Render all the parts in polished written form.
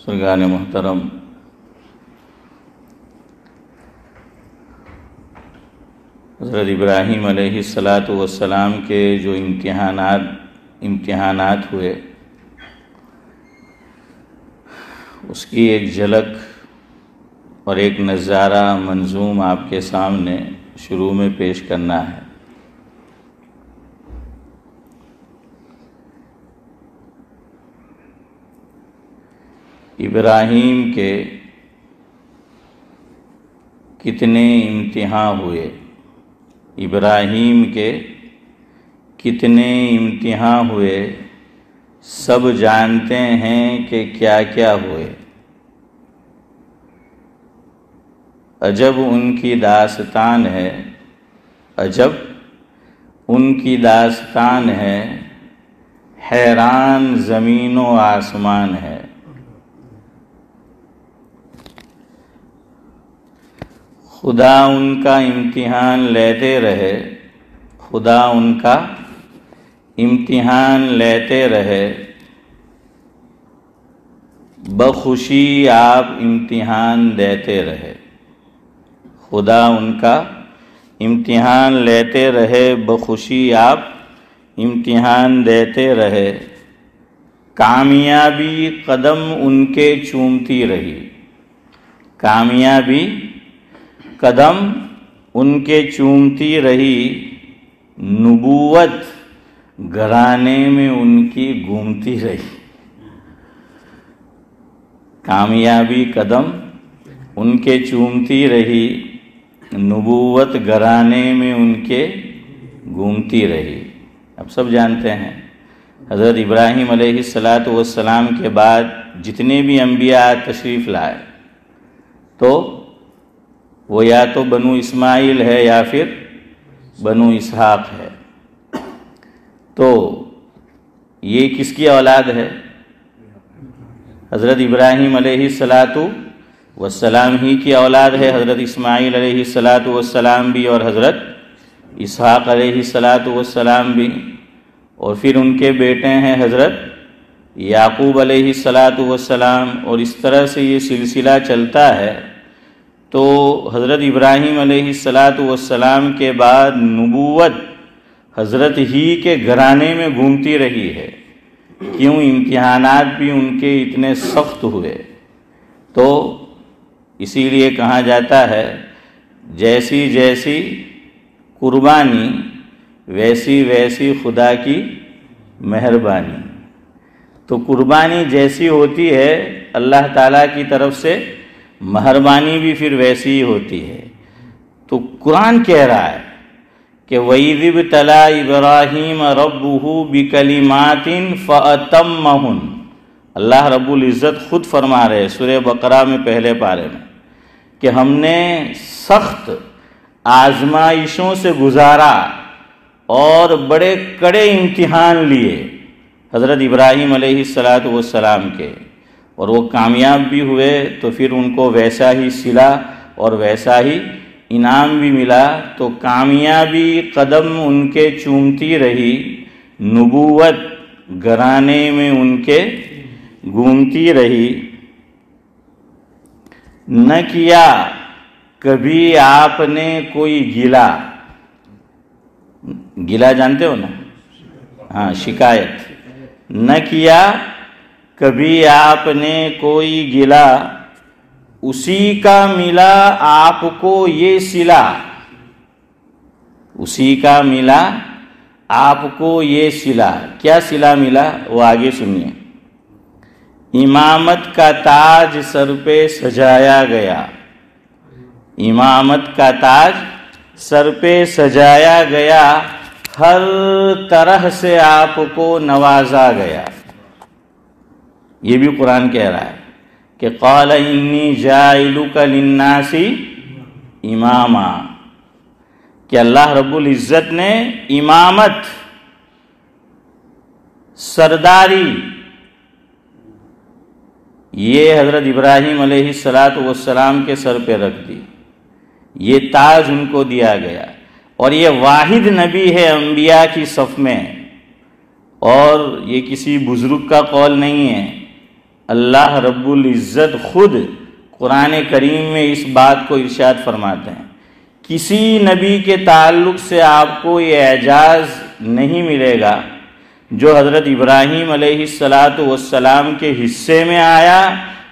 بزرگان محترم، حضرت ابراہیم علیہ السلام کے جو امتحانات ہوئے، اس کی ایک جھلک اور ایک نظارہ منظوم آپ کے سامنے شروع میں پیش کرنا ہے۔ ابراہیم کے کتنے امتحان ہوئے، ابراہیم کے کتنے امتحان ہوئے، سب جانتے ہیں کہ کیا کیا ہوئے۔ عجب ان کی داستان ہے، عجب ان کی داستان ہے، حیران زمین و آسمان ہے۔ خدا ان کا امتحان لیتے رہے، خدا ان کا امتحان لیتے رہے، بخوشی آپ امتحان دیتے رہے۔ خدا ان کا امتحان لیتے رہے، بخوشی آپ امتحان دیتے رہے۔ کامیابی قدم ان کے چومتی رہی، کامیابی قدم ان کے چومتی رہی، نبوت گھرانے میں ان کی گھومتی رہی۔ کامیابی قدم ان کے چومتی رہی، نبوت گھرانے میں ان کے گھومتی رہی۔ اب سب جانتے ہیں حضرت ابراہیم علیہ السلام کے بعد جتنے بھی انبیاء تشریف لائے تو وہ یا تو بنو اسماعیل ہے یا پھر بنو اسحاق ہے۔ تو یہ کس کی اولاد ہے؟ حضرت ابراہیم علیہ السلام ہی کی اولاد ہے۔ حضرت اسماعیل علیہ السلام بھی اور حضرت اسحاق علیہ السلام بھی، اور پھر ان کے بیٹے ہیں حضرت یعقوب علیہ السلام، اور اس طرح سے یہ سلسلہ چلتا ہے۔ تو حضرت ابراہیم علیہ السلام کے بعد نبوت حضرت ہی کے گھرانے میں گھومتی رہی ہے۔ کیوں؟ امتحانات بھی ان کے اتنے سخت ہوئے۔ تو اسی لیے کہا جاتا ہے جیسی جیسی قربانی ویسی ویسی خدا کی مہربانی۔ تو قربانی جیسی ہوتی ہے اللہ تعالیٰ کی طرف سے مہربانی بھی پھر ویسی ہی ہوتی ہے۔ تو قرآن کہہ رہا ہے کہ وَإِذِ ابْتَلَىٰ إِبْرَاهِيمَ رَبُّهُ بِكَلِمَاتٍ فَأَتَمَّهُنَّ۔ اللہ رب العزت خود فرما رہے سورہ بقرہ میں پہلے پارے میں کہ ہم نے سخت آزمائشوں سے گزارا اور بڑے کڑے امتحان لیے حضرت ابراہیم علیہ السلام کے، اور وہ کامیاب بھی ہوئے۔ تو پھر ان کو ویسا ہی صلہ اور ویسا ہی انعام بھی ملا۔ تو کامیابی قدم ان کے چومتی رہی، نبوت گھرانے میں ان کے گھومتی رہی۔ نہ کیا کبھی آپ نے کوئی گلہ، گلہ جانتے ہو نا؟ ہاں، شکایت۔ نہ کیا کبھی آپ نے کوئی گلہ، اسی کا ملا آپ کو یہ صلہ، اسی کا ملا آپ کو یہ صلہ۔ کیا صلہ ملا وہ آگے سنیے۔ امامت کا تاج سر پہ سجایا گیا، امامت کا تاج سر پہ سجایا گیا، ہر طرح سے آپ کو نوازا گیا۔ یہ بھی قرآن کہہ رہا ہے کہ قال انی جاعلک للناس اماما، کہ اللہ رب العزت نے امامت، سرداری، یہ حضرت ابراہیم علیہ السلام کے سر پہ رکھ دی، یہ تاج ان کو دیا گیا۔ اور یہ واحد نبی ہے انبیاء کی صف میں، اور یہ کسی بزرگ کا قول نہیں ہے، اللہ رب العزت خود قرآن کریم میں اس بات کو ارشاد فرماتے ہیں، کسی نبی کے تعلق سے آپ کو یہ اعجاز نہیں ملے گا جو حضرت ابراہیم علیہ السلام کے حصے میں آیا۔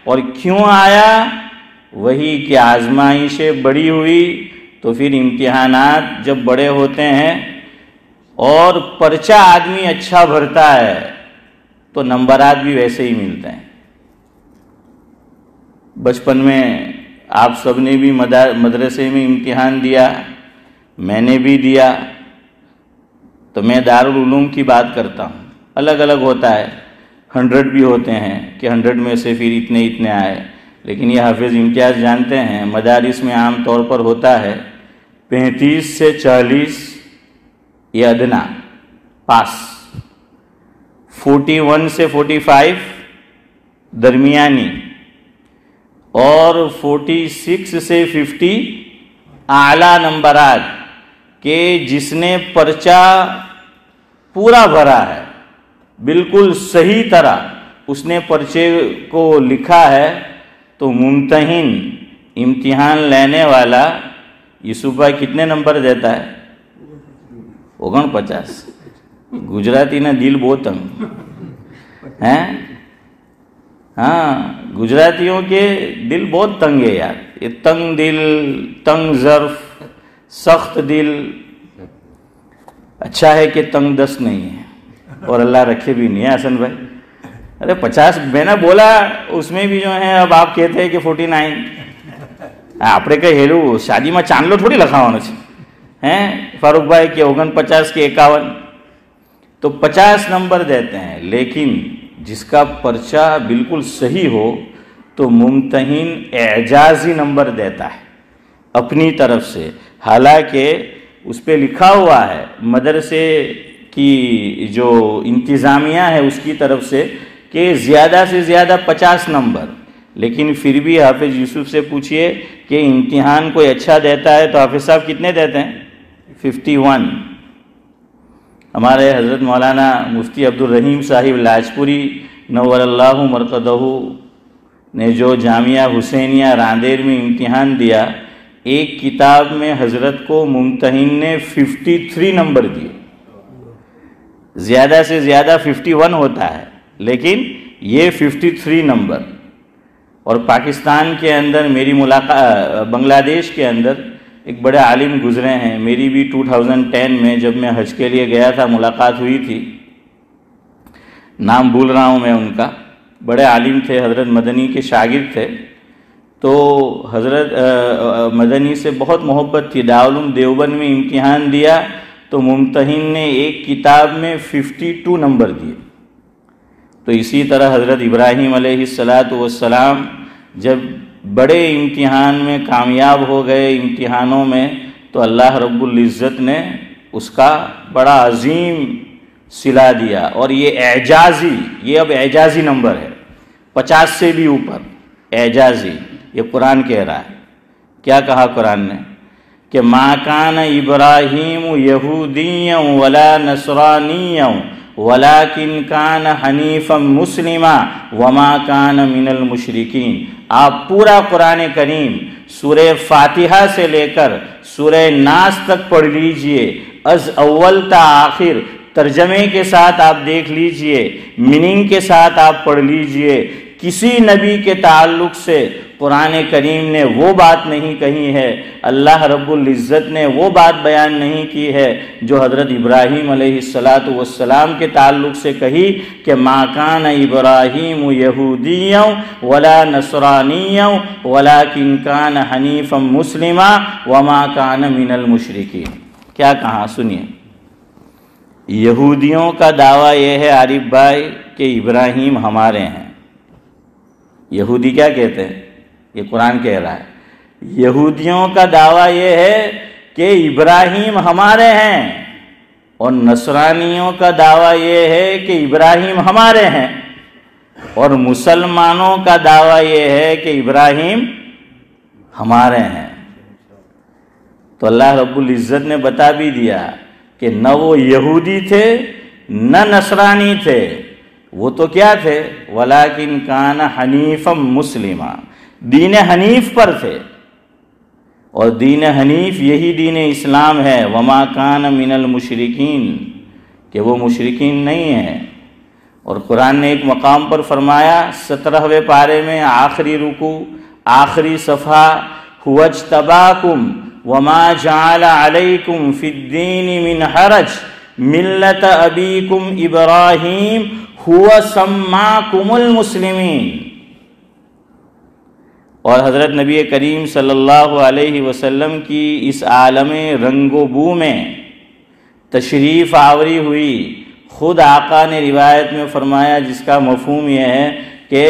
اور کیوں آیا؟ وہی کہ آزمائشیں بڑی ہوئی تو پھر امتحانات جب بڑے ہوتے ہیں اور پرچہ آدمی اچھا بھرتا ہے تو نمبرات بھی ویسے ہی ملتے ہیں۔ بچپن میں آپ سب نے بھی مدرسے میں امتحان دیا، میں نے بھی دیا، تو میں دارالعلوم کی بات کرتا ہوں، الگ الگ ہوتا ہے، 100 بھی ہوتے ہیں کہ 100 میں سے پھر اتنے آئے، لیکن یہ حافظ امتیاز جانتے ہیں مدارس میں عام طور پر ہوتا ہے 35 سے 40 یہ ادنا پاس، 41 سے 45 درمیانی، اور 46 سے 50 اعلیٰ نمبرات، کہ جس نے پرچہ پورا بھرا ہے بالکل صحیح طرح اس نے پرچے کو لکھا ہے، تو ممتحن امتحان لینے والا یوسف بھائی کتنے نمبر دیتا ہے؟ 49۔ گجراتی نا دل بہت تنگ ہیں، ہاں گجراتیوں کے دل بہت تنگ ہے یار، یہ تنگ دل، تنگ ظرف، سخت دل۔ اچھا ہے کہ تنگ دست نہیں ہے اور اللہ رکھے بھی نہیں ہے حسن بھائی۔ ارے 50 میں نے بولا، اس میں بھی جو ہے اب آپ کہتے ہیں کہ 49۔ આપણે કઈ હેલું શાદીમાં ચાંદલો થોડી લખાવવાનો છે ہیں فاروق بھائی کہ 49 کے 51، تو 50 نمبر دیتے ہیں، لیکن جس کا پرچہ بالکل صحیح ہو تو ممتحن اعجازی نمبر دیتا ہے اپنی طرف سے، حالانکہ اس پہ لکھا ہوا ہے مدرسے کی جو انتظامیہ ہے اس کی طرف سے کہ زیادہ سے زیادہ 50 نمبر، لیکن پھر بھی حافظ یوسف سے پوچھئے کہ امتحان کوئی اچھا دیتا ہے تو حافظ صاحب کتنے دیتے ہیں؟ 51۔ ہمارے حضرت مولانا مفتی عبدالرحیم صاحب لاجپوری نور اللہ مرقدہ نے جو جامعہ حسینیہ راندیر میں امتحان دیا، ایک کتاب میں حضرت کو ممتحن نے 53 نمبر دیے، زیادہ سے زیادہ 51 ہوتا ہے لیکن یہ 53 نمبر۔ اور پاکستان کے اندر میری ملاقات، بنگلہ دیش کے اندر ایک بڑے عالم گزرے ہیں، میری بھی 2010 میں جب میں حج کے لیے گیا تھا ملاقات ہوئی تھی، نام بھول رہا ہوں میں ان کا، بڑے عالم تھے، حضرت مدنی کے شاگرد تھے، تو حضرت مدنی سے بہت محبت تھی، دارالعلوم دیوبند میں امتحان دیا تو ممتحن نے ایک کتاب میں 52 نمبر دیے۔ تو اسی طرح حضرت ابراہیم علیہ السلام جب بڑے امتحان میں کامیاب ہو گئے امتحانوں میں، تو اللہ رب العزت نے اس کا بڑا عظیم صلہ دیا، اور یہ اعجازی، یہ اب اعجازی نمبر ہے، 50 سے بھی اوپر اعجازی، یہ قرآن کہہ رہا ہے۔ کیا کہا قرآن نے؟ کہ ما کان ابراہیم یہودیا ولا نصرانیا ولیکن کان حنیفا مسلما وما کان من المشرکین۔ آپ پورا قرآن کریم سورہ فاتحہ سے لے کر سورہ ناس تک پڑھ لیجئے، از اول تا آخر ترجمے کے ساتھ آپ دیکھ لیجئے، میننگ کے ساتھ آپ پڑھ لیجئے، کسی نبی کے تعلق سے قرآن کریم نے وہ بات نہیں کہی ہے، اللہ رب العزت نے وہ بات بیان نہیں کی ہے جو حضرت ابراہیم علیہ السلام کے تعلق سے کہی کہ ما کان ابراہیم یہودیا ولا نصرانیا ولکن کان حنیفا مسلما وما کان من المشرکین۔ کیا کہا سنیے، یہودیوں کا دعویٰ یہ ہے عارف بھائی کہ ابراہیم ہمارے ہیں۔ یہودی کیا کہتے ہیں؟ یہ قرآن کہہ رہا ہے، یہودیوں کا دعویٰ یہ ہے کہ ابراہیم ہمارے ہیں، اور نصرانیوں کا دعویٰ یہ ہے کہ ابراہیم ہمارے ہیں، اور مسلمانوں کا دعویٰ یہ ہے کہ ابراہیم ہمارے ہیں۔ تو اللہ رب العزت نے بتا بھی دیا کہ نہ وہ یہودی تھے نہ نصرانی تھے، وہ تو کیا تھے؟ وَلَٰكِنْ كَانَ حَنِيفًا مُسْلِمًا، دین حنیف پر تھے، اور دین حنیف یہی دین اسلام ہے۔ وَمَا كَانَ مِنَ الْمُشْرِكِينَ، کہ وہ مشرکین نہیں ہیں۔ اور قرآن نے ایک مقام پر فرمایا 17ویں پارے میں آخری رکوع آخری صفحہ، هُوَ اجْتَبَاكُمْ وَمَا جَعَلَ عَلَيْكُمْ فِي الدِّينِ مِنْ حَرَجٍ مِلَّةَ أَبِيكُمْ إِبْرَاهِيمَ هُوَ سَمَّاكُمُ الْمُسْلِمِينَ۔ اور حضرت نبی کریم صلی اللہ علیہ وسلم کی اس عالم رنگ و بو میں تشریف آوری ہوئی، خود آقا نے روایت میں فرمایا، جس کا مفہوم یہ ہے کہ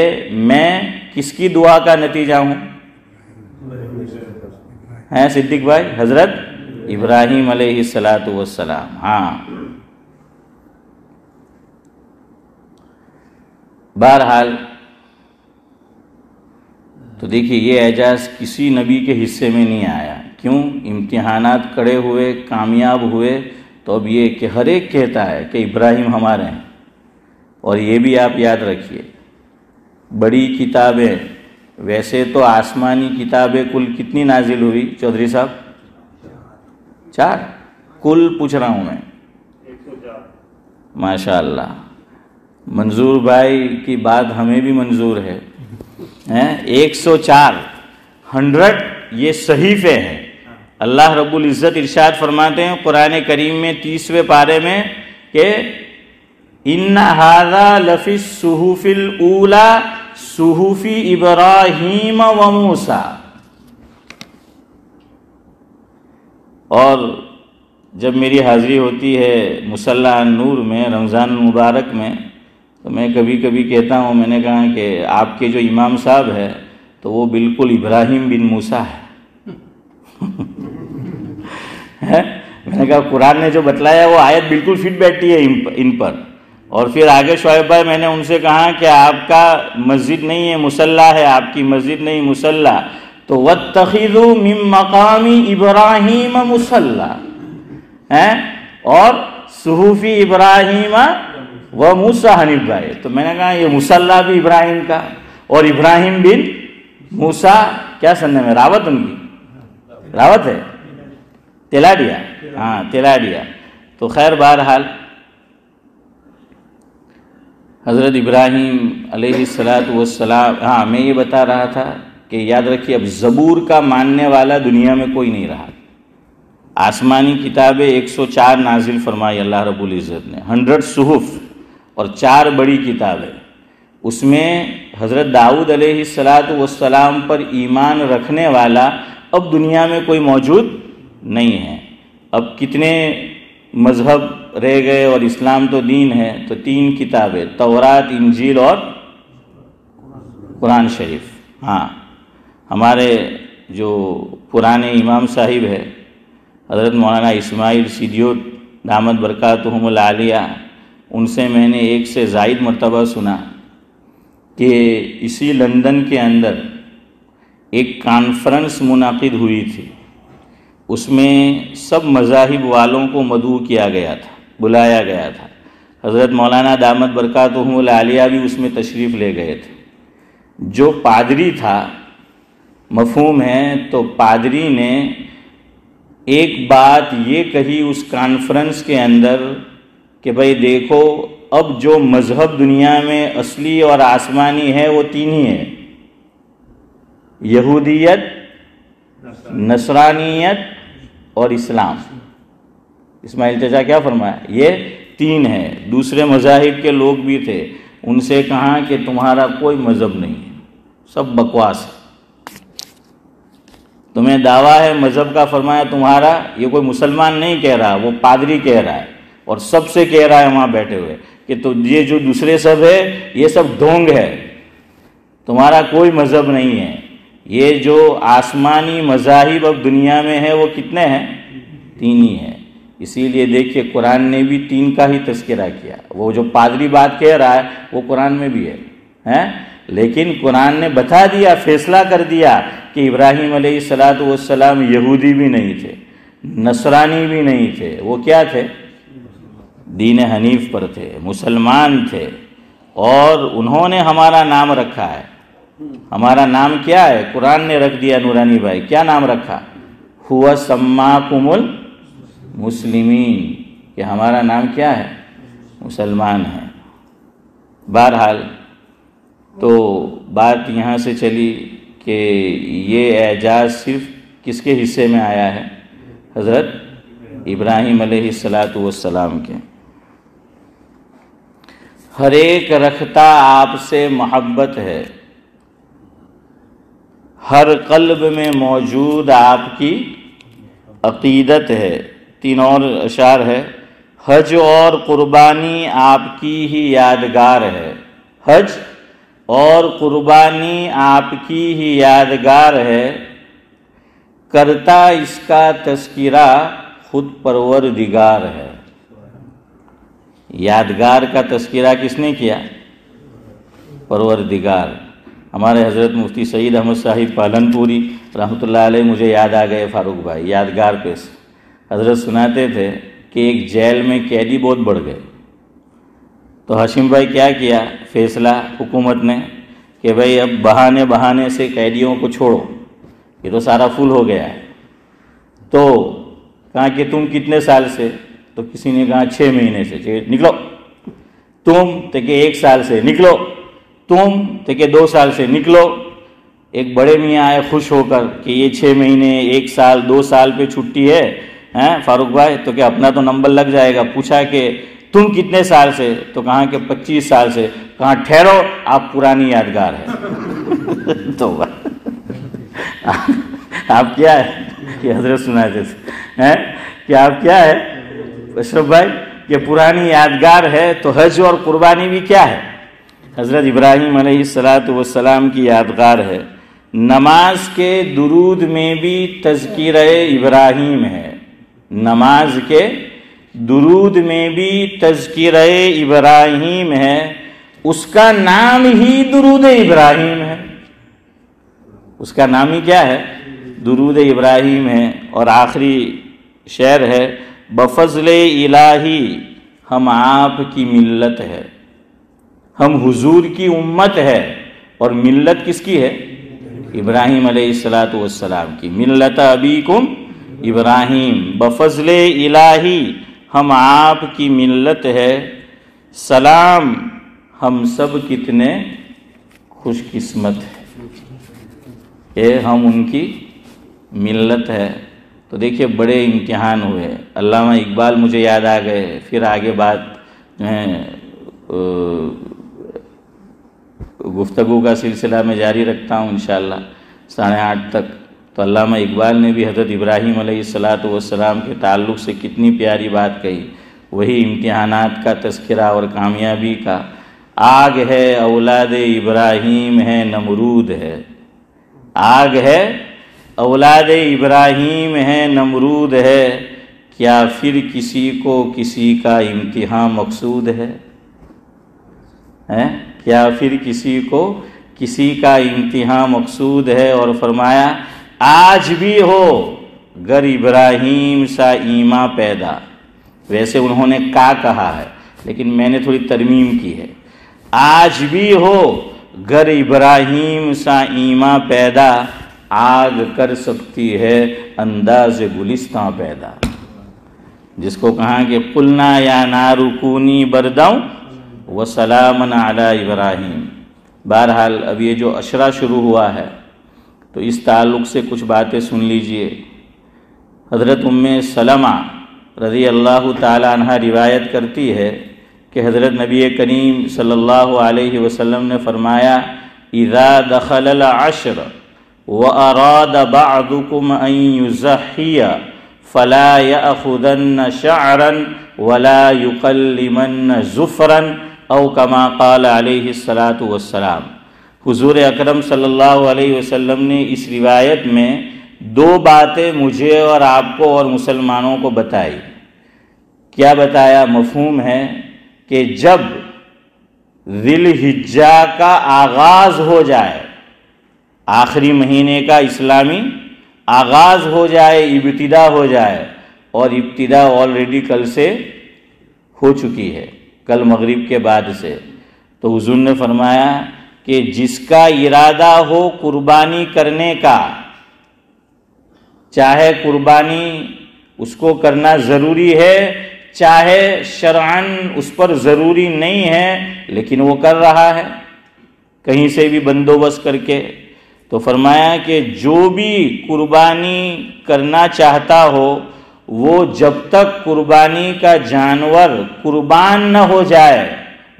میں کس کی دعا کا نتیجہ ہوں؟ ہیں صدیق بھائی؟ حضرت ابراہیم علیہ السلام۔ ہاں، بہرحال تو دیکھیے یہ اعجاز کسی نبی کے حصے میں نہیں آیا۔ کیوں؟ امتحانات کڑے ہوئے، کامیاب ہوئے، تو اب یہ کہ ہر ایک کہتا ہے کہ ابراہیم ہمارے ہیں۔ اور یہ بھی آپ یاد رکھیے، بڑی کتابیں، ویسے تو آسمانی کتابیں کل کتنی نازل ہوئی چودھری صاحب؟ 4 کل پوچھ رہا ہوں میں۔ 104 ماشاء اللہ، منظور بھائی کی بات ہمیں بھی منظور ہے۔ 104 یہ صحیفے ہیں۔ اللہ رب العزت ارشاد فرماتے ہیں قرآن کریم میں 30ویں پارے میں کہ ان ھذا لفی الصحف الاولی صحف ابراہیم و موسیٰ۔ اور جب میری حاضری ہوتی ہے مصلی النور میں رمضان المبارک میں، تو میں کبھی کبھی کہتا ہوں، میں نے کہا کہ آپ کے جو امام صاحب ہے تو وہ بالکل ابراہیم بن موسیٰ ہے۔ میں نے کہا قرآن نے جو بتلایا وہ آیت بالکل فٹ بیٹھی ہے ان پر۔ اور پھر آگے شعیب بھائی میں نے ان سے کہا کہ آپ کا مسجد نہیں ہے مصلی ہے، آپ کی مسجد نہیں مصلی، تو وَاتَّخِذُوا مِن مَّقَامِ إِبْرَاهِيمَ مُصَلًّى، اور صحف ابراہیم و موسیٰ حنیف بھائی، تو میں نے کہا یہ مصلی بھی ابراہیم کا اور ابراہیم بن موسیٰ، کیا سننے میں راوت ان کی راوت ہے، تلاڈیا، ہاں تلاڈیا۔ تو خیر بہرحال حضرت ابراہیم علیہ السلام، ہاں میں یہ بتا رہا تھا کہ یاد رکھیے اب زبور کا ماننے والا دنیا میں کوئی نہیں رہا۔ آسمانی کتابیں 104 نازل فرمائی اللہ رب العزت نے، 100 صحف اور 4 بڑی کتابیں۔ اس میں حضرت داؤد علیہ السلام پر ایمان رکھنے والا اب دنیا میں کوئی موجود نہیں ہے۔ اب کتنے مذہب رہ گئے اور اسلام تو دین ہے، تو 3 کتابیں، تورات، انجیل اور قرآن شریف۔ ہاں، ہمارے جو پرانے امام صاحب ہے حضرت مولانا اسماعیل سیدیوت دامت برکاتہم العالیہ، ان سے میں نے 1 سے زائد مرتبہ سنا کہ اسی لندن کے اندر ایک کانفرنس منعقد ہوئی تھی، اس میں سب مذاہب والوں کو مدعو کیا گیا تھا، بلایا گیا تھا۔ حضرت مولانا دامت برکاتہم العالیہ بھی اس میں تشریف لے گئے تھے۔ جو پادری تھا، مفہوم ہے، تو پادری نے ایک بات یہ کہی اس کانفرنس کے اندر کہ بھئی دیکھو اب جو مذہب دنیا میں اصلی اور آسمانی ہے وہ 3 ہی ہے، یہودیت، نصرانیت اور اسلام۔ اسماعیل چچا کیا فرمایا؟ یہ 3 ہے۔ دوسرے مذاہب کے لوگ بھی تھے، ان سے کہا کہ تمہارا کوئی مذہب نہیں ہے، سب بکواس ہے، تمہیں دعویٰ ہے مذہب کا، فرمایا تمہارا، یہ کوئی مسلمان نہیں کہہ رہا، وہ پادری کہہ رہا ہے، اور سب سے کہہ رہا ہے وہاں بیٹھے ہوئے کہ تو یہ جو دوسرے سب ہے یہ سب ڈھونگ ہے، تمہارا کوئی مذہب نہیں ہے۔ یہ جو آسمانی مذاہب اب دنیا میں ہے وہ کتنے ہیں؟ 3 ہی ہیں۔ اسی لیے دیکھیے قرآن نے بھی 3 کا ہی تذکرہ کیا۔ وہ جو پادری بات کہہ رہا ہے وہ قرآن میں بھی ہے، لیکن قرآن نے بتا دیا، فیصلہ کر دیا کہ ابراہیم علیہ السلام یہودی بھی نہیں تھے، نصرانی بھی نہیں تھے، وہ کیا تھے؟ دین حنیف پر تھے، مسلمان تھے۔ اور انہوں نے ہمارا نام رکھا ہے. ہمارا نام کیا ہے؟ قرآن نے رکھ دیا. نورانی بھائی کیا نام رکھا؟ ہوا سماکم المسلمین، کہ ہمارا نام کیا ہے؟ مسلمان ہے. بہرحال تو بات یہاں سے چلی کہ یہ اعجاز صرف کس کے حصے میں آیا ہے؟ حضرت ابراہیم علیہ السلام کے. ہر ایک رکھتا آپ سے محبت ہے، ہر قلب میں موجود آپ کی عقیدت ہے. 3 اور اشعار ہے. حج اور قربانی آپ کی ہی یادگار ہے، حج اور قربانی آپ کی ہی یادگار ہے، کرتا اس کا تذکرہ خود پروردگار ہے. یادگار کا تذکرہ کس نے کیا؟ پروردگار. ہمارے حضرت مفتی سعید احمد صاحب پالنپوری رحمۃ اللہ علیہ مجھے یاد آ گئے فاروق بھائی یادگار پہ سے. حضرت سناتے تھے کہ ایک جیل میں قیدی بہت بڑھ گئے، تو ہاشم بھائی کیا کیا فیصلہ حکومت نے کہ بھئی اب بہانے سے قیدیوں کو چھوڑو، یہ تو سارا فل ہو گیا ہے. تو کہا کہ تم کتنے سال سے؟ تو کسی نے کہا 6 مہینے سے. نکلو. تم تو کہ 1 سال سے. نکلو. تم تو کہ 2 سال سے. نکلو. ایک بڑے میاں آئے خوش ہو کر کہ یہ 6 مہینے 1 سال 2 سال پہ چھٹی ہے فاروق بھائی، تو کہ اپنا تو نمبر لگ جائے گا. پوچھا کہ تم کتنے سال سے؟ تو کہا کہ 25 سال سے. کہا ٹھہرو، آپ پرانی یادگار ہے. تو آپ کیا ہے کہ حضرت سناتے تھے کہ آپ کیا ہے اشرف بھائی کہ پرانی یادگار ہے. تو حج اور قربانی بھی کیا ہے؟ حضرت ابراہیم علیہ السلام کی یادگار ہے. نماز کے درود میں بھی تذکرہ ابراہیم ہے. نماز کے درود میں بھی تذکرہ ابراہیم ہے. اس کا نام ہی درود ابراہیم ہے. اس کا نام ہی کیا ہے؟ درود ابراہیم ہے. اور آخری شعر ہے. بفضل الہی ہم آپ کی ملت ہے، ہم حضور کی امت ہے. اور ملت کس کی ہے؟ ابراہیم علیہ السلام کی. ملت ابیکم ابراہیم. بفضل الہی ہم آپ کی ملت ہے. سلام ہم سب کتنے خوش قسمت ہیں کہ ہم ان کی ملت ہے. تو دیکھیے بڑے امتحان ہوئے. علامہ اقبال مجھے یاد آ گئے. پھر آگے بات جو ہے گفتگو کا سلسلہ میں جاری رکھتا ہوں انشاءاللہ 8:30 تک. تو علامہ اقبال نے بھی حضرت ابراہیم علیہ السلام کے تعلق سے کتنی پیاری بات کہی. وہی امتحانات کا تذکرہ اور کامیابی کا. آگ ہے اولاد ابراہیم ہے نمرود ہے. آگ ہے اولاد ابراہیم ہے نمرود ہے. کیا پھر کسی کو کسی کا امتحان مقصود ہے؟ کیا پھر کسی کو کسی کا امتحان مقصود ہے؟ اور فرمایا آج بھی ہو گر ابراہیم سا ایماں پیدا. ویسے انہوں نے کہا ہے لیکن میں نے تھوڑی ترمیم کی ہے. آج بھی ہو گر ابراہیم سا ایماں پیدا، آگ کر سکتی ہے انداز گلستاں پیدا. جس کو کہا کہ قلنا یا نار کونی برداؤں وسلامن علی ابراہیم. بہرحال اب یہ جو عشرہ شروع ہوا ہے تو اس تعلق سے کچھ باتیں سن لیجئے. حضرت ام سلمہ رضی اللہ تعالی عنہ روایت کرتی ہے کہ حضرت نبی کریم صلی اللہ علیہ وسلم نے فرمایا اذا دخل العشر واراد بعضكم ان يزحي فلا يأخذن شعرا ولا يقلمن زفرا او كما قال علیہ السلام. حضور اکرم صلی اللہ علیہ وسلم نے اس روایت میں 2 باتیں مجھے اور آپ کو اور مسلمانوں کو بتائی. کیا بتایا؟ مفہوم ہے کہ جب ذی الحجہ کا آغاز ہو جائے، آخری مہینے کا اسلامی آغاز ہو جائے، ابتدا ہو جائے، اور ابتدا آلریڈی کل سے ہو چکی ہے، کل مغرب کے بعد سے، تو حضور نے فرمایا کہ جس کا ارادہ ہو قربانی کرنے کا، چاہے قربانی اس کو کرنا ضروری ہے، چاہے شرعاً اس پر ضروری نہیں ہے، لیکن وہ کر رہا ہے کہیں سے بھی بندوبست کر کے، تو فرمایا کہ جو بھی قربانی کرنا چاہتا ہو وہ جب تک قربانی کا جانور قربان نہ ہو جائے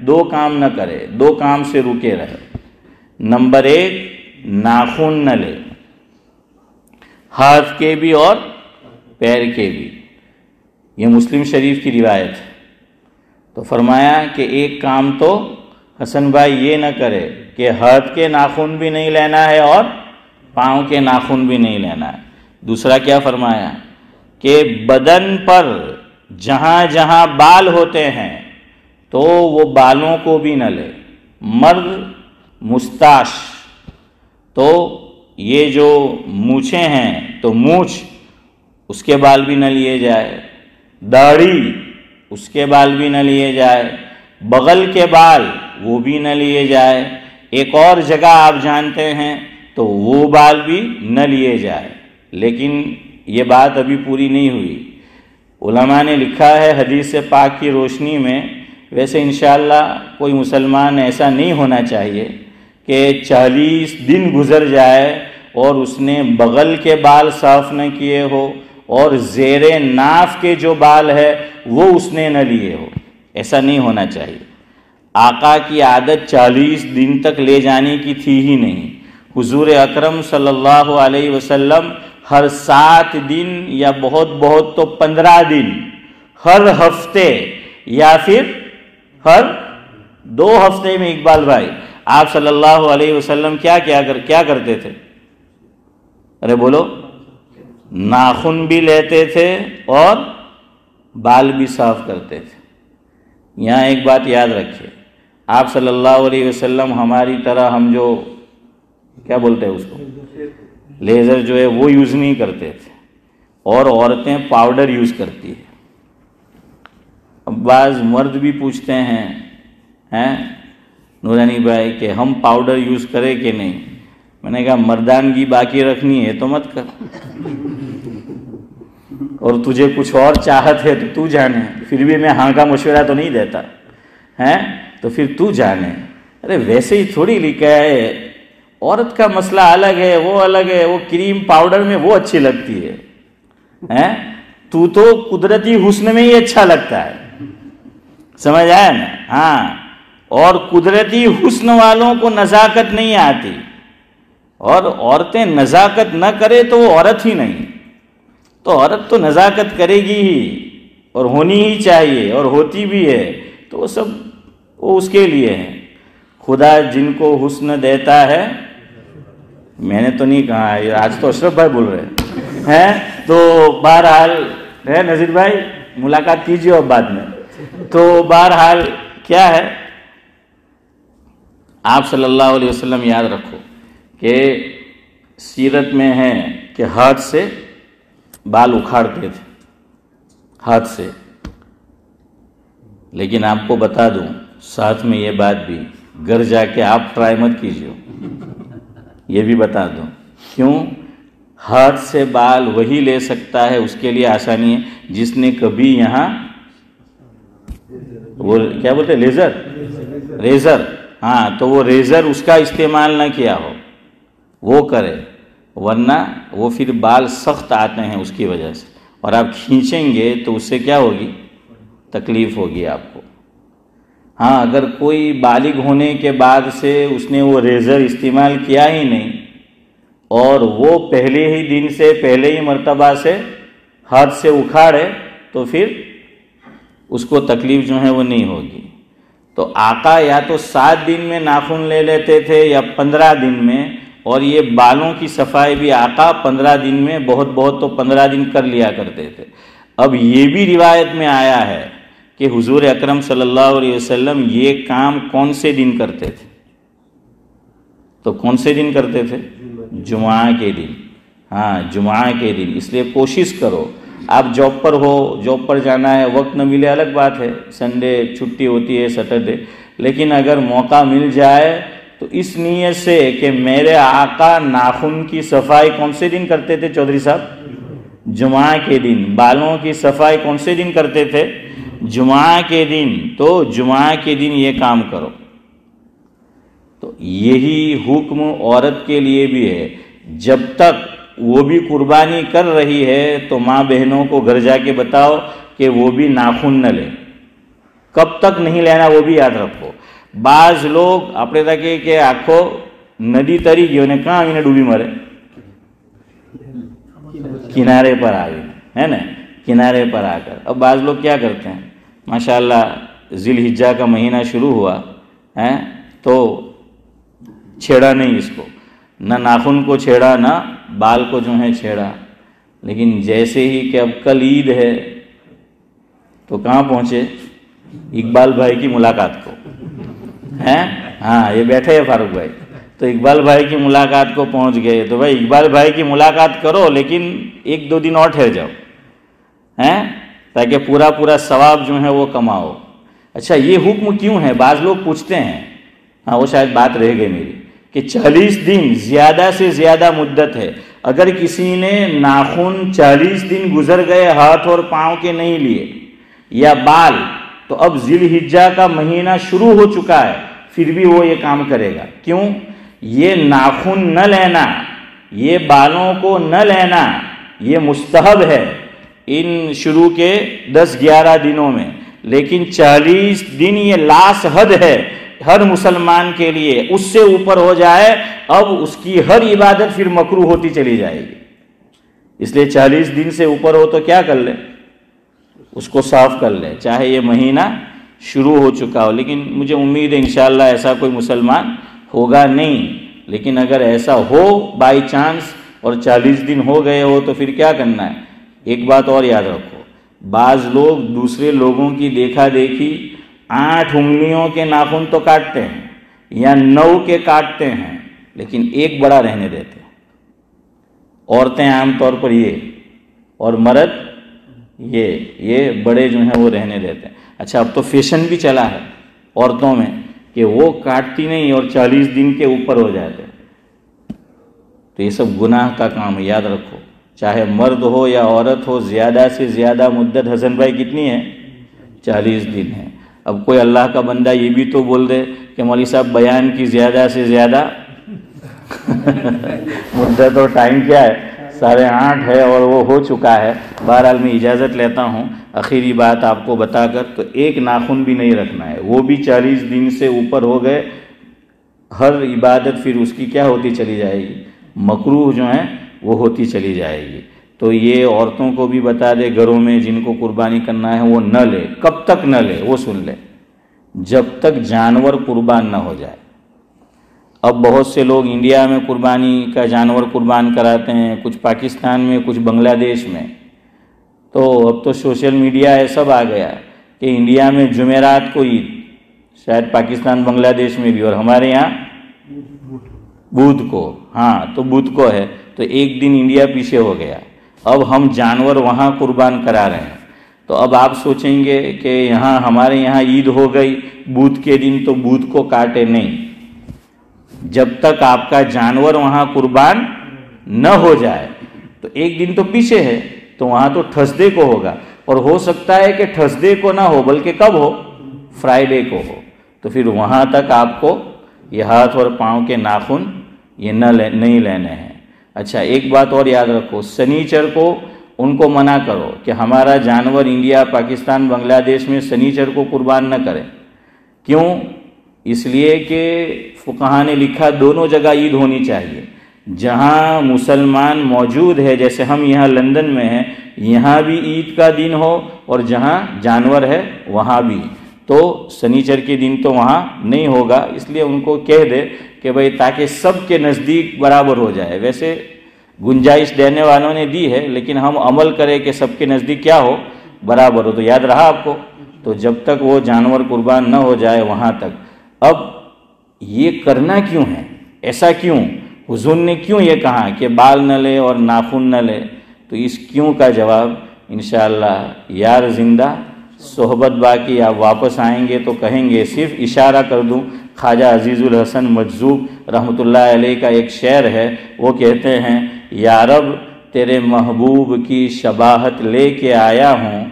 دو کام نہ کرے، دو کام سے رکے رہے۔ نمبر 1، ناخن نہ لے، ہاتھ کے بھی اور پیر کے بھی۔ یہ مسلم شریف کی روایت ہے۔ تو فرمایا کہ ایک کام تو حسن بھائی یہ نہ کرے کہ ہاتھ کے ناخن بھی نہیں لینا ہے اور پاؤں کے ناخن بھی نہیں لینا ہے۔ دوسرا کیا فرمایا کہ بدن پر جہاں جہاں بال ہوتے ہیں تو وہ بالوں کو بھی نہ لے۔ مرد مستاش، تو یہ جو مونچھیں ہیں تو مونچھ اس کے بال بھی نہ لیے جائے، داڑھی اس کے بال بھی نہ لیے جائے، بغل کے بال وہ بھی نہ لیے جائے، ایک اور جگہ آپ جانتے ہیں تو وہ بال بھی نہ لیے جائے۔ لیکن یہ بات ابھی پوری نہیں ہوئی۔ علماء نے لکھا ہے حدیث پاک کی روشنی میں، ویسے انشاءاللہ کوئی مسلمان ایسا نہیں ہونا چاہیے کہ 40 دن گزر جائے اور اس نے بغل کے بال صاف نہ کیے ہو اور زیر ناف کے جو بال ہے وہ اس نے نہ لیے ہو، ایسا نہیں ہونا چاہیے۔ آقا کی عادت 40 دن تک لے جانے کی تھی ہی نہیں۔ حضور اکرم صلی اللہ علیہ وسلم ہر 7 دن یا بہت تو 15 دن، ہر ہفتے یا پھر ہر 2 ہفتے میں اقبال بھائی آپ صلی اللہ علیہ وسلم کیا کرتے تھے؟ ارے بولو، ناخن بھی لیتے تھے اور بال بھی صاف کرتے تھے۔ یہاں ایک بات یاد رکھیے، آپ صلی اللہ علیہ وسلم ہماری طرح ہم جو کیا بولتے ہیں اس کو لیزر جو ہے وہ یوز نہیں کرتے تھے، اور عورتیں پاؤڈر یوز کرتی ہے۔ اب بعض مرد بھی پوچھتے ہیں نورانی بھائی کہ ہم پاؤڈر یوز کریں کہ نہیں؟ میں نے کہا مردانگی باقی رکھنی ہے تو مت کر، اور تجھے کچھ اور چاہت ہے تو تو جانے، پھر بھی میں ہاں کا مشورہ تو نہیں دیتا ہے، تو پھر تو جانے۔ ارے ویسے ہی تھوڑی لکھا ہے، عورت کا مسئلہ الگ ہے، وہ الگ ہے، وہ کریم پاؤڈر میں وہ اچھی لگتی ہے، تو قدرتی حسن میں ہی اچھا لگتا ہے، سمجھ آیا نا؟ ہاں، اور قدرتی حسن والوں کو نزاکت نہیں آتی، اور عورتیں نزاکت نہ کرے تو وہ عورت ہی نہیں۔ تو عورت تو نزاکت کرے گی ہی، اور ہونی ہی چاہیے، اور ہوتی بھی ہے، تو وہ سب وہ اس کے لیے ہے۔ خدا جن کو حسن دیتا ہے، میں نے تو نہیں کہا، آج تو اشرف بھائی بول رہے ہیں، تو بہرحال ہے نذیر بھائی، ملاقات کیجیے اب بعد میں۔ تو بہرحال کیا ہے، آپ صلی اللہ علیہ وسلم یاد رکھو کہ سیرت میں ہے کہ ہاتھ سے بال اکھاڑتے تھے، ہاتھ سے۔ لیکن آپ کو بتا دوں ساتھ میں یہ بات بھی، گھر جا کے آپ ٹرائی مت کیجیے، یہ بھی بتا دوں کیوں؟ ہاتھ سے بال وہی لے سکتا ہے، اس کے لیے آسانی ہے جس نے کبھی یہاں وہ کیا بولتے ریزر، ہاں، تو وہ ریزر اس کا استعمال نہ کیا ہو، وہ کرے، ورنہ وہ پھر بال سخت آتے ہیں اس کی وجہ سے، اور آپ کھینچیں گے تو اس سے کیا ہوگی؟ تکلیف ہوگی آپ کو۔ ہاں، اگر کوئی بالغ ہونے کے بعد سے اس نے وہ ریزر استعمال کیا ہی نہیں اور وہ پہلے ہی دن سے پہلے ہی مرتبہ سے ہاتھ سے اکھاڑے تو پھر اس کو تکلیف جو ہے وہ نہیں ہوگی۔ تو آقا یا تو 7 دن میں ناخن لے لیتے تھے یا 15 دن میں، اور یہ بالوں کی صفائی بھی آقا 15 دن میں بہت تو 15 دن کر لیا کرتے تھے۔ اب یہ بھی روایت میں آیا ہے کہ حضور اکرم صلی اللہ علیہ وسلم یہ کام کون سے دن کرتے تھے؟ تو کون سے دن کرتے تھے؟ جمعہ کے دن۔ ہاں، جمعہ کے دن۔ اس لیے کوشش کرو، آپ جاب پر ہو، جاب پر جانا ہے، وقت نہ ملے الگ بات ہے، سنڈے چھٹی ہوتی ہے، سیٹرڈے، لیکن اگر موقع مل جائے تو اس نیت سے کہ میرے آقا ناخن کی صفائی کون سے دن کرتے تھے چودھری صاحب؟ جمعہ کے دن۔ بالوں کی صفائی کون سے دن کرتے تھے؟ جمعہ کے دن۔ تو جمعہ کے دن یہ کام کرو۔ تو یہی حکم عورت کے لیے بھی ہے، جب تک وہ بھی قربانی کر رہی ہے تو ماں بہنوں کو گھر جا کے بتاؤ کہ وہ بھی ناخن نہ لے۔ کب تک نہیں لینا وہ بھی یاد رکھو۔ بعض لوگ اپنے تک کہ آنکھوں ندی تری گئی انہیں کہاں انہیں ڈوبی مرے، کنارے پر آ گئے ہے نا، کنارے پر آ کر۔ اب بعض لوگ کیا کرتے ہیں، ماشاءاللہ ذی الحجہ کا مہینہ شروع ہوا ہے تو چھیڑا نہیں اس کو، نہ ناخن کو چھیڑا نہ بال کو جو ہے چھیڑا، لیکن جیسے ہی کہ اب کل عید ہے تو کہاں پہنچے؟ اقبال بھائی کی ملاقات کو ہیں، ہاں یہ بیٹھے ہیں فاروق بھائی، تو اقبال بھائی کی ملاقات کو پہنچ گئے۔ تو بھائی اقبال بھائی کی ملاقات کرو لیکن 1-2 دن اور ٹھہر جاؤ ہیں، تاکہ پورا ثواب جو ہے وہ کماؤ۔ اچھا یہ حکم کیوں ہے؟ بعض لوگ پوچھتے ہیں، ہاں وہ شاید بات رہ گئی میری، کہ 40 دن زیادہ سے زیادہ مدت ہے، اگر کسی نے ناخن 40 دن گزر گئے ہاتھ اور پاؤں کے نہیں لیے یا بال، تو اب ذی الحجہ کا مہینہ شروع ہو چکا ہے، پھر بھی وہ یہ کام کرے گا۔ کیوں؟ یہ ناخن نہ لینا، یہ بالوں کو نہ لینا، یہ مستحب ہے ان شروع کے 10-11 دنوں میں، لیکن 40 دن یہ لاس حد ہے ہر مسلمان کے لیے۔ اس سے اوپر ہو جائے اب اس کی ہر عبادت پھر مکروہ ہوتی چلی جائے گی، اس لیے 40 دن سے اوپر ہو تو کیا کر لے، اس کو صاف کر لے، چاہے یہ مہینہ شروع ہو چکا ہو۔ لیکن مجھے امید ہے انشاءاللہ ایسا کوئی مسلمان ہوگا نہیں، لیکن اگر ایسا ہو بائی چانس اور 40 دن ہو گئے ہو تو پھر کیا کرنا ہے؟ ایک بات اور یاد رکھو، بعض لوگ دوسرے لوگوں کی دیکھا دیکھی 8 انگلیوں کے ناخن تو کاٹتے ہیں یا 9 کے کاٹتے ہیں، لیکن ایک بڑا رہنے دیتے ہیں۔ عورتیں عام طور پر یہ اور مرد یہ بڑے جو ہیں وہ رہنے دیتے ہیں۔ اچھا اب تو فیشن بھی چلا ہے عورتوں میں کہ وہ کاٹتی نہیں اور 40 دن کے اوپر ہو جاتے، تو یہ سب گناہ کا کام ہے، یاد رکھو۔ چاہے مرد ہو یا عورت ہو، زیادہ سے زیادہ مدت حسن بھائی کتنی ہے؟ 40 دن ہے۔ اب کوئی اللہ کا بندہ یہ بھی تو بول دے کہ مولوی صاحب بیان کی زیادہ سے زیادہ مدت اور ٹائم کیا ہے؟ 8.5 ہے اور وہ ہو چکا ہے۔ بہرحال میں اجازت لیتا ہوں آخری بات آپ کو بتا کر، تو ایک ناخن بھی نہیں رکھنا ہے، وہ بھی 40 دن سے اوپر ہو گئے، ہر عبادت پھر اس کی کیا ہوتی چلی جائے گی؟ مکروہ جو ہیں وہ ہوتی چلی جائے گی۔ تو یہ عورتوں کو بھی بتا دے گھروں میں جن کو قربانی کرنا ہے وہ نہ لے۔ کب تک نہ لے وہ سن لے، جب تک جانور قربان نہ ہو جائے۔ اب بہت سے لوگ انڈیا میں قربانی کا جانور قربان کراتے ہیں، کچھ پاکستان میں، کچھ بنگلہ دیش میں۔ تو اب تو سوشل میڈیا ہے، سب آ گیا کہ انڈیا میں جمعرات کو عید، شاید پاکستان بنگلہ دیش میں بھی، اور ہمارے یہاں بدھ کو، ہاں تو بدھ کو ہے، تو ایک دن انڈیا پیچھے ہو گیا۔ اب ہم جانور وہاں قربان کرا رہے ہیں، تو اب آپ سوچیں گے کہ یہاں ہمارے یہاں عید ہو گئی بدھ کے دن، تو بدھ کو کاٹے نہیں، جب تک آپ کا جانور وہاں قربان نہ ہو جائے۔ تو ایک دن تو پیچھے ہے، تو وہاں تو تھرسڈے کو ہوگا، اور ہو سکتا ہے کہ تھرسڈے کو نہ ہو بلکہ کب ہو؟ فرائیڈے کو ہو۔ تو پھر وہاں تک آپ کو یہ ہاتھ اور پاؤں کے ناخن یہ نہیں لینے ہیں۔ اچھا ایک بات اور یاد رکھو، سنیچر کو ان کو منع کرو کہ ہمارا جانور انڈیا، پاکستان، بنگلہ دیش میں سنیچر کو قربان نہ کریں۔ کیوں؟ اس لیے کہ فقہاء نے لکھا دونوں جگہ عید ہونی چاہیے، جہاں مسلمان موجود ہے، جیسے ہم یہاں لندن میں ہیں، یہاں بھی عید کا دن ہو، اور جہاں جانور ہے وہاں بھی، تو سنیچر کے دن تو وہاں نہیں ہوگا۔ اس لیے ان کو کہہ دے کہ بھئی تاکہ سب کے نزدیک برابر ہو جائے۔ ویسے گنجائش دینے والوں نے دی ہے، لیکن ہم عمل کریں کہ سب کے نزدیک کیا ہو؟ برابر ہو۔ تو یاد رہا آپ کو؟ تو جب تک وہ جانور قربان نہ ہو جائے وہاں تک۔ اب یہ کرنا کیوں ہے؟ ایسا کیوں؟ حضور نے کیوں یہ کہا کہ بال نہ لے اور ناخن نہ لے؟ تو اس کیوں کا جواب انشاءاللہ یار زندہ صحبت باقی، آپ واپس آئیں گے تو کہیں گے، صرف اشارہ کر دوں، خواجہ عزیز الحسن مجذوب رحمۃ اللہ علیہ کا ایک شعر ہے، وہ کہتے ہیں، یا رب تیرے محبوب کی شباہت لے کے آیا ہوں،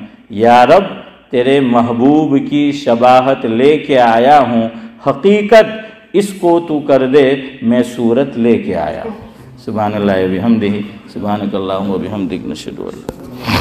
یا رب تیرے محبوب کی شباہت لے کے آیا ہوں، حقیقت اس کو تو کر دے میں صورت لے کے آیا ہوں۔ سبحان اللہ و بحمدہ، سبحانک اللہم و بحمدک، نشہد ان لا الہ الا انت